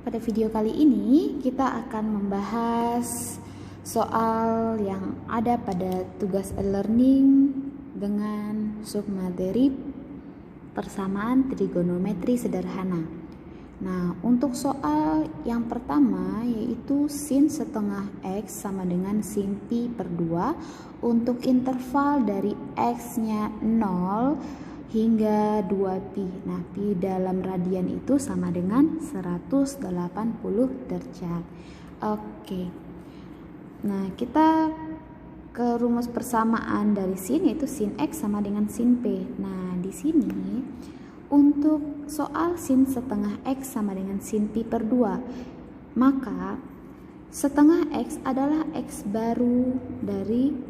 Pada video kali ini kita akan membahas soal yang ada pada tugas e-learning dengan submateri persamaan trigonometri sederhana. Nah, untuk soal yang pertama yaitu sin setengah X sama dengan sin pi per 2 untuk interval dari X-nya 0 hingga 2pi. Nah, pi dalam radian itu sama dengan 180 derajat. Oke. Nah, kita ke rumus persamaan dari sin yaitu sin X sama dengan sin P. Nah, di sini untuk soal sin setengah X sama dengan sin pi per 2, maka setengah X adalah X baru dari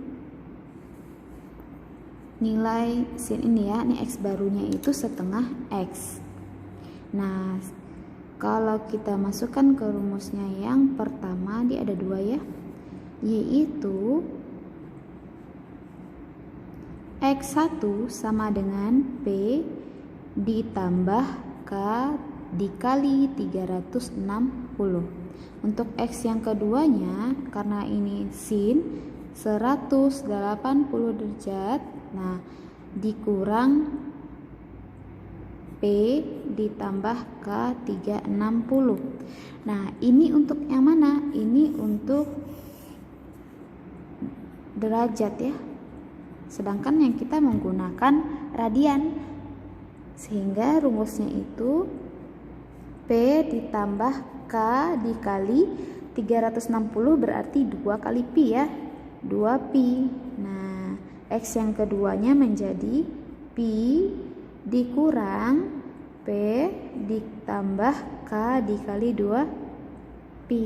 nilai sin ini ya. Ini X barunya itu setengah X. Nah, kalau kita masukkan ke rumusnya yang pertama, dia ada dua ya, yaitu X1 sama dengan P ditambah K dikali 360. Untuk X yang keduanya, karena ini sin 180 derajat, nah dikurang P ditambah K 360. Nah, ini untuk yang mana? Ini untuk derajat ya. Sedangkan yang kita menggunakan radian. Sehingga rumusnya itu P ditambah K dikali 360 berarti 2 kali pi ya, 2pi. Nah, X yang keduanya menjadi pi dikurang P ditambah K dikali 2pi.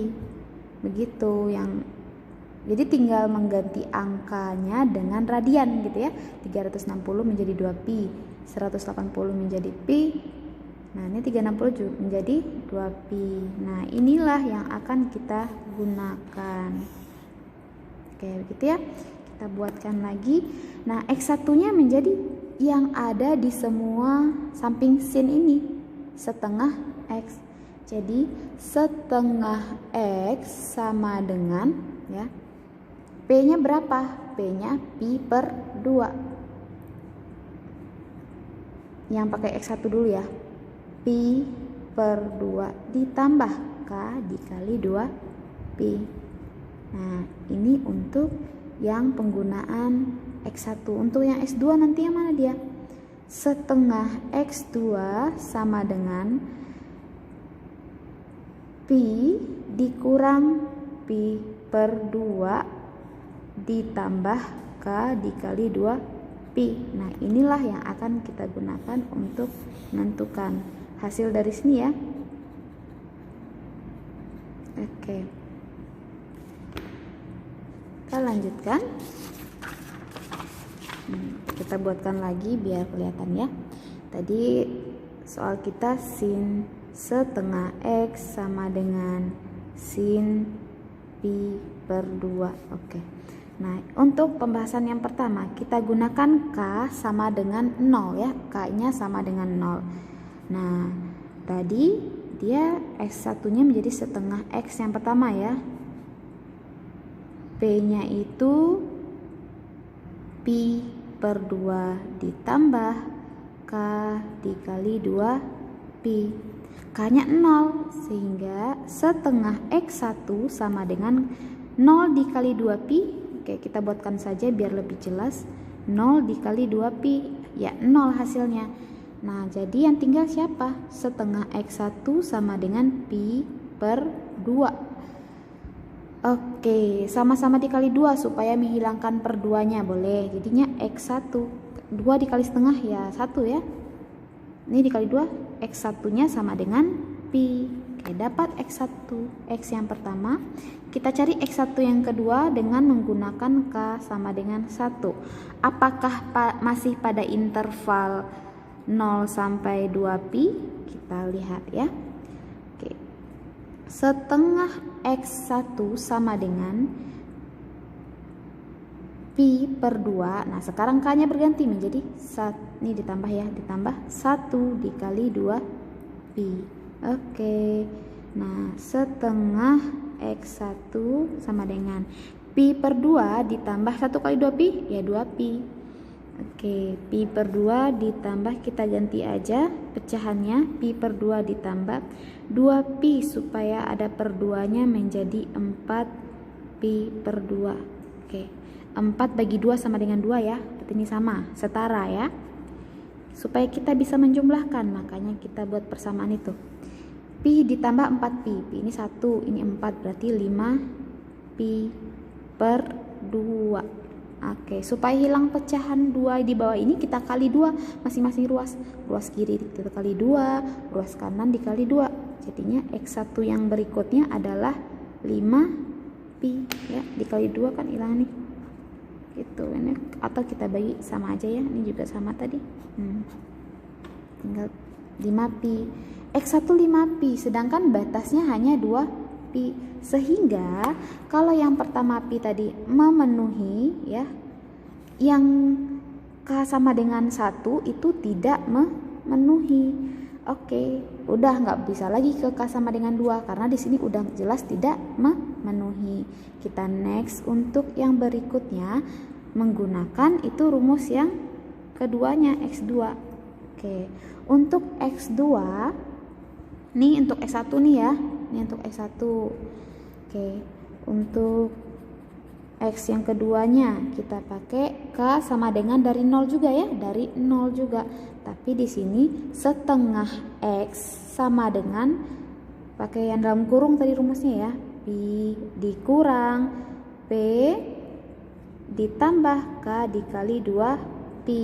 Begitu yang, jadi tinggal mengganti angkanya dengan radian gitu ya. 360 menjadi 2pi, 180 menjadi pi. Nah, ini 360 menjadi 2pi. Nah, inilah yang akan kita gunakan. Oke, begitu ya. Kita buatkan lagi. Nah, X1 nya menjadi yang ada di semua samping sin ini, setengah X. Jadi setengah X sama dengan ya, P nya berapa? P nya pi per 2. Yang pakai X1 dulu ya, pi per 2 ditambah K dikali 2pi. Nah, ini untuk yang penggunaan X1. Untuk yang X2 nanti yang mana dia? Setengah X2 sama dengan pi dikurang pi per 2 ditambah K dikali 2pi. Nah, inilah yang akan kita gunakan untuk menentukan hasil dari sini ya. Oke. Kita lanjutkan. Kita buatkan lagi biar kelihatan ya. Tadi soal kita sin setengah X sama dengan sin pi per 2. Oke. Nah, untuk pembahasan yang pertama kita gunakan K sama dengan 0 ya. K-nya sama dengan 0. Nah, tadi dia X1-nya menjadi setengah X yang pertama ya. P-nya itu pi per 2 ditambah K dikali 2pi. K-nya 0, sehingga setengah X1 sama dengan 0 dikali 2pi. Oke, kita buatkan saja biar lebih jelas. 0 dikali 2pi, ya 0 hasilnya. Nah, jadi yang tinggal siapa? Setengah X1 sama dengan pi per 2. Oke, sama-sama dikali 2 supaya menghilangkan per 2-nya boleh. Jadinya X1. 2 dikali setengah ya 1 ya. Ini dikali 2, X1-nya sama dengan pi. Oke, dapat X1, X yang pertama. Kita cari X1 yang kedua dengan menggunakan K sama dengan 1. Apakah masih pada interval 0 sampai 2pi? Kita lihat ya. Oke. Setengah X1 sama dengan pi per 2. Nah, sekarang K-nya berganti menjadi ini ditambah ya, ditambah 1 dikali 2pi. Oke. Nah, setengah X1 sama dengan Pi per 2 ditambah 1 kali 2 Pi, ya 2 Pi. Oke, Pi per 2 ditambah, kita ganti aja pecahannya, Pi per 2 ditambah 2 Pi supaya ada per 2-nya menjadi 4 Pi per 2. Oke, 4 bagi 2 sama dengan 2 ya, berarti ini sama, setara ya. Supaya kita bisa menjumlahkan, makanya kita buat persamaan itu. Pi ditambah 4 Pi, Pi ini 1, ini 4, berarti 5 Pi per 2. Oke, supaya hilang pecahan 2 di bawah ini, kita kali 2 masing-masing ruas. Ruas kiri kita kali 2, ruas kanan dikali 2. Jadinya X1 yang berikutnya adalah 5 Pi ya, dikali 2 kan hilang nih. Gitu ini, atau kita bagi sama aja ya, ini juga sama tadi. Tinggal 5 Pi. X1 5 Pi, sedangkan batasnya hanya 2 Pi. Sehingga kalau yang pertama Pi tadi memenuhi ya, yang K sama dengan 1 itu tidak memenuhi. Oke, udah nggak bisa lagi ke K sama dengan 2 karena di sini udah jelas tidak memenuhi. Kita next untuk yang berikutnya menggunakan itu rumus yang keduanya X2. Oke, untuk X2 nih, untuk X1 nih ya, ini untuk X1. Oke, untuk X yang keduanya kita pakai K sama dengan dari 0 juga ya, dari 0 juga. Tapi di sini setengah X sama dengan, pakai yang dalam kurung tadi rumusnya ya, Pi dikurang P ditambah K dikali 2 Pi.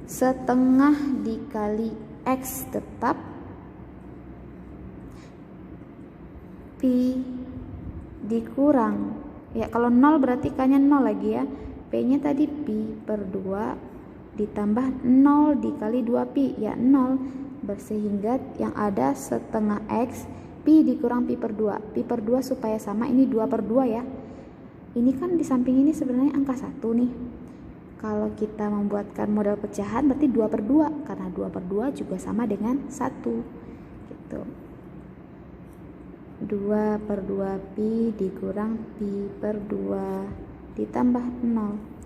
Setengah dikali X tetap Pi dikurang, ya kalau 0 berarti K-nya 0 lagi ya, P-nya tadi Pi per 2 ditambah 0 dikali 2 Pi, ya 0, sehingga yang ada setengah X Pi dikurang Pi per 2. Pi per 2 supaya sama, ini 2 per 2 ya, ini kan di samping ini sebenarnya angka 1 nih. Kalau kita membuatkan model pecahan berarti 2 per 2, karena 2 per 2 juga sama dengan 1 gitu. 2 per 2 Pi dikurang Pi per 2 ditambah 0.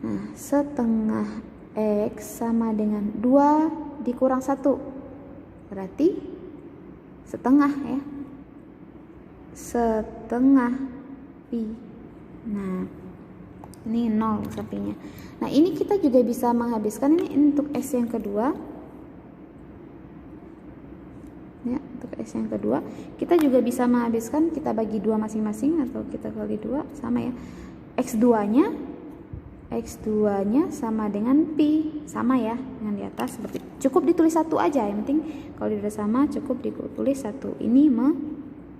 Nah, setengah X sama dengan 2 dikurang 1 berarti setengah ya, setengah Pi. Nah, ini 0 sampingnya. Nah, ini kita juga bisa menghabiskan ini untuk S yang kedua ya, untuk S yang kedua kita juga bisa menghabiskan, kita bagi 2 masing-masing atau kita kali 2 sama ya. X2 nya sama dengan Pi, sama ya dengan di atas, seperti cukup ditulis 1 aja, yang penting kalau udah sama cukup ditulis 1. Ini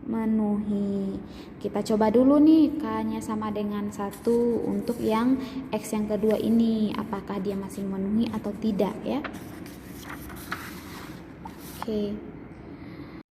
memenuhi. Kita coba dulu nih K-nya sama dengan 1 untuk yang X yang kedua ini, apakah dia masih memenuhi atau tidak ya. Oke.